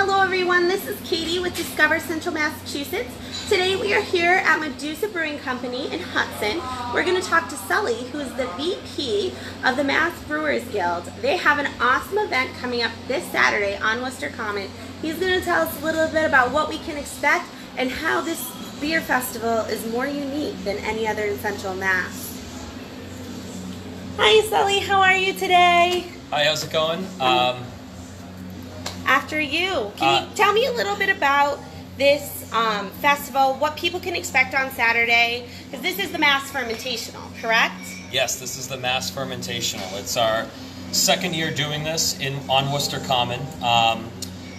Hello everyone, this is Katie with Discover Central Massachusetts. Today we are here at Medusa Brewing Company in Hudson. We're going to talk to Sully, who is the VP of the Mass Brewers Guild. They have an awesome event coming up this Saturday on Worcester Common. He's going to tell us a little bit about what we can expect and how this beer festival is more unique than any other in Central Mass. Hi Sully, how are you today? Hi, how's it going? After you. Can you tell me a little bit about this festival, what people can expect on Saturday? Because this is the Mass Fermentational, correct? Yes, this is the Mass Fermentational. It's our second year doing this on Worcester Common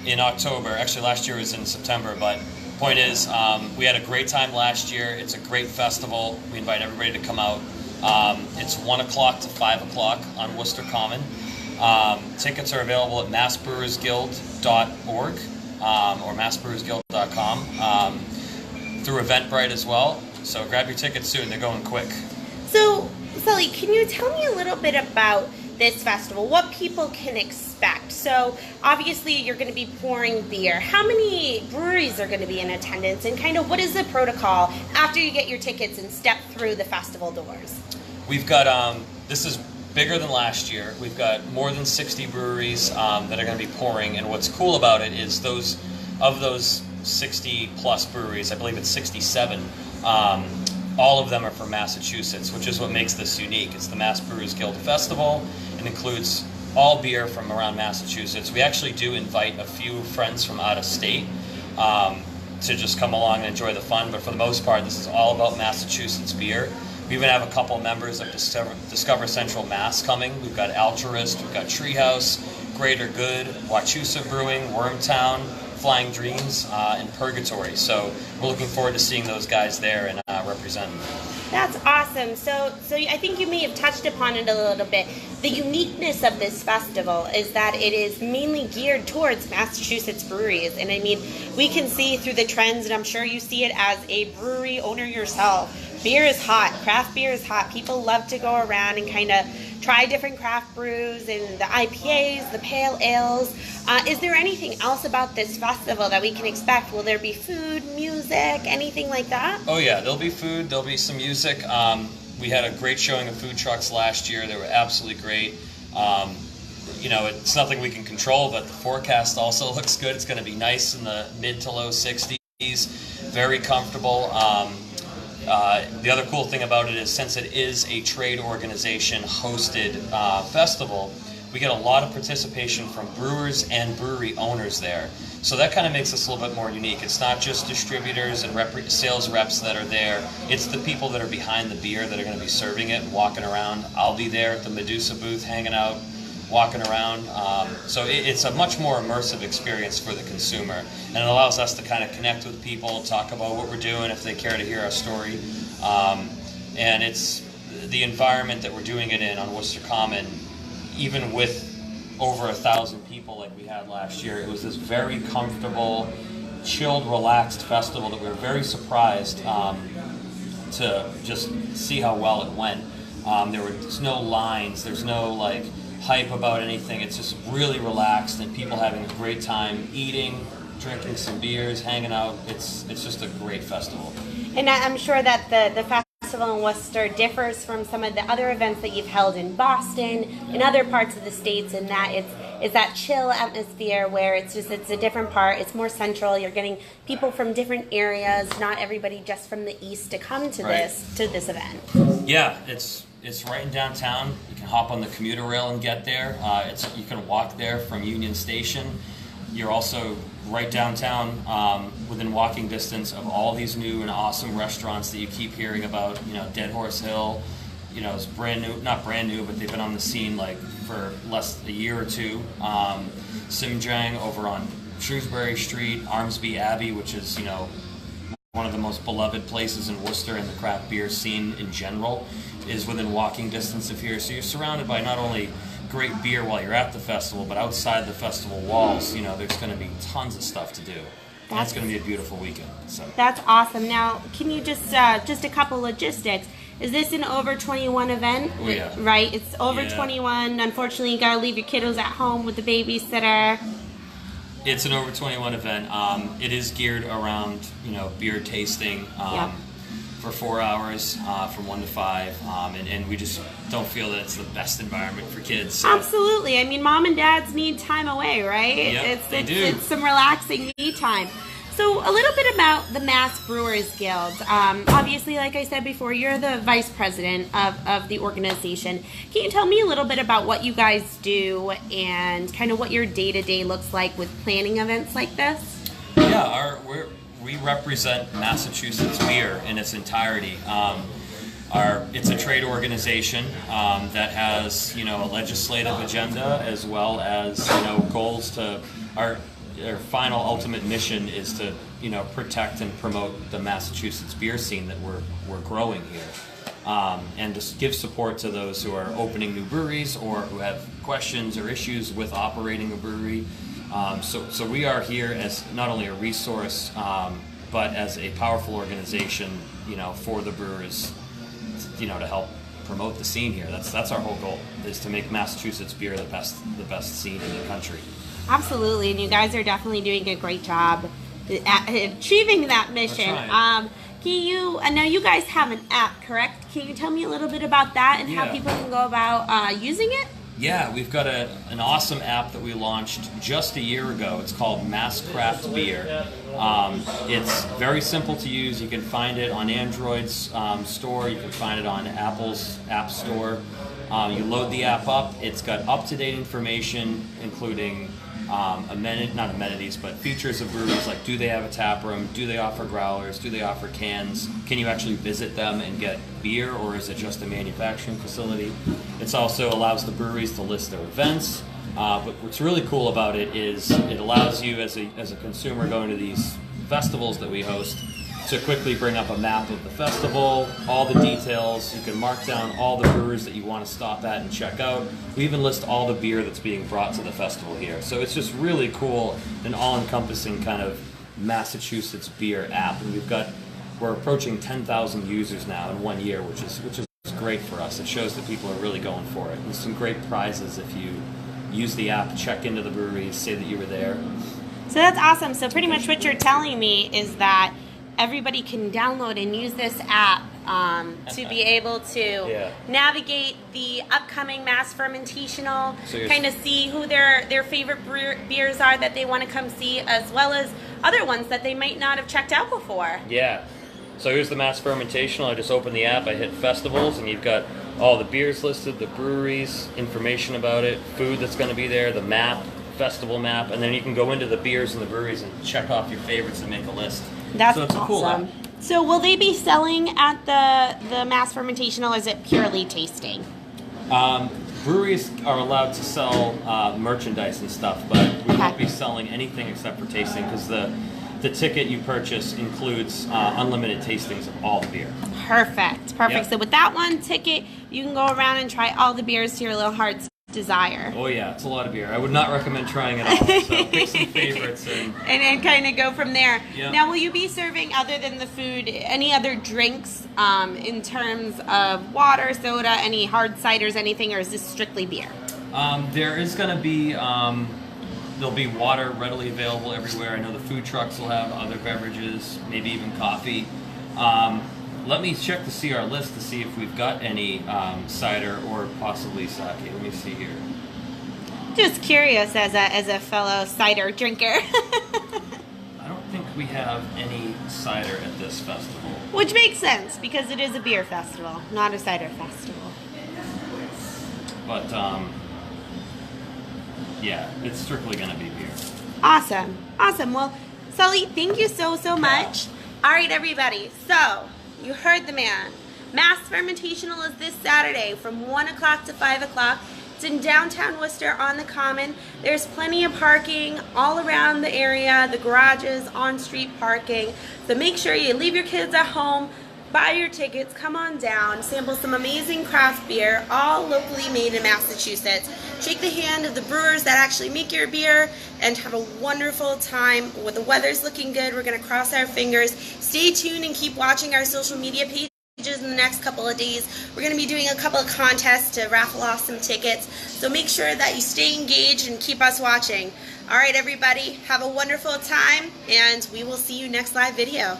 in October. Actually, last year was in September, but point is, we had a great time last year. It's a great festival. We invite everybody to come out. It's 1 o'clock to 5 o'clock on Worcester Common. Tickets are available at massbrewersguild.org or massbrewersguild.com through Eventbrite as well. So grab your tickets soon. They're going quick. So, Sully, can you tell me a little bit about this festival, what people can expect? So, obviously, you're going to be pouring beer. How many breweries are going to be in attendance, and kind of what is the protocol after you get your tickets and step through the festival doors? We've got, this is bigger than last year. We've got more than 60 breweries that are going to be pouring, and what's cool about it is those 60 plus breweries, I believe it's 67, all of them are from Massachusetts, which is what makes this unique. It's the Mass Brewers Guild Festival and includes all beer from around Massachusetts. We actually do invite a few friends from out of state to just come along and enjoy the fun, but for the most part, this is all about Massachusetts beer. We even have a couple of members of Discover Central Mass coming. We've got Altruist, we've got Treehouse, Greater Good, Wachusett Brewing, Wormtown, Flying Dreams, and Purgatory. So we're looking forward to seeing those guys there and representing. That's awesome. So I think you may have touched upon it a little bit. The uniqueness of this festival is that it is mainly geared towards Massachusetts breweries. And I mean, we can see through the trends, and I'm sure you see it as a brewery owner yourself. Beer is hot. Craft beer is hot. People love to go around and kind of try different craft brews and the IPAs, the pale ales. Is there anything else about this festival that we can expect? Will there be food, music, anything like that? Oh yeah, there'll be food, there'll be some music. We had a great showing of food trucks last year. They were absolutely great. You know, it's nothing we can control, but the forecast also looks good. It's going to be nice in the mid to low 60s, very comfortable. The other cool thing about it is, since it is a trade organization hosted festival, we get a lot of participation from brewers and brewery owners there. So that kind of makes us a little bit more unique. It's not just distributors and sales reps that are there. It's the people that are behind the beer that are going to be serving it and walking around. I'll be there at the Medusa booth hanging out, walking around. So it's a much more immersive experience for the consumer, and it allows us to kind of connect with people, talk about what we're doing if they care to hear our story. And it's the environment that we're doing it in on Worcester Common, even with over 1,000 people like we had last year. It was this very comfortable, chilled, relaxed festival that we were very surprised to just see how well it went. There's no lines, there's no like hype about anything. It's just really relaxed and people having a great time eating, drinking some beers, hanging out. It's just a great festival. And I'm sure that the festival in Worcester differs from some of the other events that you've held in Boston and other parts of the states, in that it's that chill atmosphere where it's a different part. It's more central. You're getting people from different areas, not everybody just from the east, to come to this event. Yeah, it's right in downtown. You can hop on the commuter rail and get there. You can walk there from Union Station. You're also right downtown, within walking distance of all these new and awesome restaurants that you keep hearing about. You know, Dead Horse Hill, you know, it's brand new, not brand new, but they've been on the scene like for less than a year or two. Simjang over on Shrewsbury Street, Armsby Abbey, which is, you know, one of the most beloved places in Worcester and the craft beer scene in general, is within walking distance of here. So you're surrounded by not only great beer while you're at the festival, but outside the festival walls, you know, there's going to be tons of stuff to do. And it's going to be a beautiful weekend. So that's awesome. Now, can you just a couple logistics? Is this an over 21 event? Oh, yeah. Right? It's over 21. Unfortunately, you got to leave your kiddos at home with the babysitter. It's an over 21 event. It is geared around, beer tasting for 4 hours from 1 to 5, and we just don't feel that it's the best environment for kids. So. Absolutely. I mean, mom and dads need time away, right? Yep, they do. It's some relaxing me time. So a little bit about the Mass Brewers Guild. Obviously, like I said before, you're the vice president of the organization. Can you tell me a little bit about what you guys do and kind of what your day-to-day looks like with planning events like this? Yeah, we represent Massachusetts beer in its entirety. It's a trade organization that has, a legislative agenda as well as, goals to our final ultimate mission is to, protect and promote the Massachusetts beer scene that we're growing here, and to give support to those who are opening new breweries or who have questions or issues with operating a brewery. So we are here as not only a resource, but as a powerful organization, for the brewers, to help promote the scene here. That's our whole goal, is to make Massachusetts beer the best scene in the country. Absolutely, and you guys are definitely doing a great job at achieving that mission. I know you guys have an app, correct? Can you tell me a little bit about that and how people can go about using it? Yeah, we've got an awesome app that we launched just a year ago. It's called Mass Craft Beer. It's very simple to use. You can find it on Android's store. You can find it on Apple's App Store. You load the app up. It's got up-to-date information, including not amenities, but features of breweries, like do they have a tap room, do they offer growlers, do they offer cans, can you actually visit them and get beer, or is it just a manufacturing facility? It also allows the breweries to list their events, but what's really cool about it is it allows you as a consumer going to these festivals that we host to quickly bring up a map of the festival, all the details. You can mark down all the brewers that you want to stop at and check out. We even list all the beer that's being brought to the festival here. So it's just really cool, an all-encompassing kind of Massachusetts beer app. And we're approaching 10,000 users now in 1 year, which is great for us. It shows that people are really going for it. There's some great prizes if you use the app, check into the breweries, say that you were there. So that's awesome. So pretty much what you're telling me is that everybody can download and use this app to be able to navigate the upcoming Mass Fermentational, kind of see who their favorite beers are that they want to come see, as well as other ones that they might not have checked out before. Yeah. So here's the Mass Fermentational. I just opened the app, I hit festivals, and you've got all the beers listed, the breweries, information about it, food that's going to be there, the map, festival map, and then you can go into the beers and the breweries and check off your favorites and make a list. That's so it's awesome. A cool app. So will they be selling at the Mass Fermentational, or is it purely tasting? Breweries are allowed to sell merchandise and stuff, but we won't be selling anything except for tasting, because the ticket you purchase includes unlimited tastings of all the beer. Perfect. Yep. So with that one ticket, you can go around and try all the beers to your little heart's desire. Oh yeah, it's a lot of beer. I would not recommend trying it all. So pick some favorites and kind of go from there. Yep. Now, will you be serving, other than the food, any other drinks in terms of water, soda, any hard ciders, anything, or is this strictly beer? There is going to be there'll be water readily available everywhere. I know the food trucks will have other beverages, maybe even coffee. Let me check to see our list to see if we've got any cider or possibly sake. Let me see here. Just curious, as a fellow cider drinker. I don't think we have any cider at this festival. Which makes sense, because it is a beer festival, not a cider festival. But, yeah, it's strictly going to be beer. Awesome. Well, Sully, thank you so much. All right, everybody. So, you heard the man. Mass Fermentational is this Saturday from 1 o'clock to 5 o'clock. It's in downtown Worcester on the Common. There's plenty of parking all around the area, the garages, on-street parking. So make sure you leave your kids at home, buy your tickets, come on down, sample some amazing craft beer, all locally made in Massachusetts. Shake the hand of the brewers that actually make your beer, and have a wonderful time. With the weather's looking good, we're going to cross our fingers. Stay tuned and keep watching our social media pages in the next couple of days. We're going to be doing a couple of contests to raffle off some tickets, so make sure that you stay engaged and keep us watching. All right, everybody, have a wonderful time, and we will see you next live video.